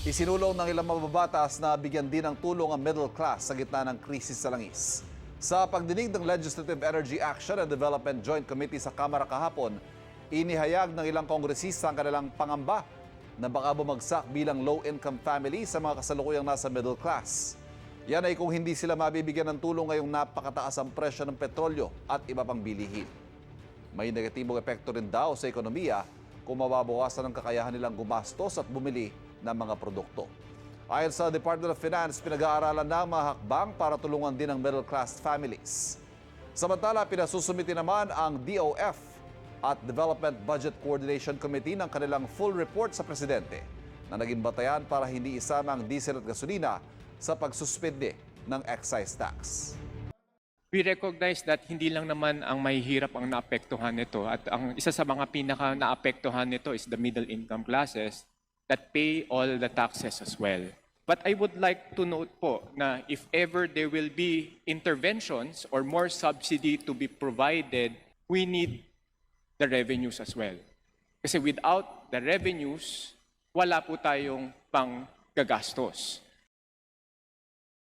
Isinulong ng ilang mababatas na bigyan din ng tulong ang middle class sa gitna ng krisis sa langis. Sa pagdinig ng Legislative Energy Action and Development Joint Committee sa Kamara kahapon, inihayag ng ilang kongresista ang kanilang pangamba na baka bumagsak bilang low-income family sa mga kasalukuyang nasa middle class. Yan ay kung hindi sila mabibigyan ng tulong ngayong napakataas ang presyo ng petrolyo at iba pang bilihin. May negatibong epekto rin daw sa ekonomiya kung mababawasan ang kakayahan nilang gumastos at bumili ng mga produkto. Ayon sa Department of Finance, pinag-aaralan na ang mga hakbang para tulungan din ang middle class families. Samantala, pinasusumitin naman ang DOF at Development Budget Coordination Committee ng kanilang full report sa Presidente na naging batayan para hindi isama ang diesel at gasolina sa pagsuspende ng excise tax. We recognize that hindi lang naman ang mahihirap ang naapektuhan nito at ang isa sa mga pinaka naapektuhan nito is the middle income classes that pay all the taxes as well. But I would like to note po na if ever there will be interventions or more subsidy to be provided, we need the revenues as well. Kasi without the revenues, wala po tayong pang gagastos.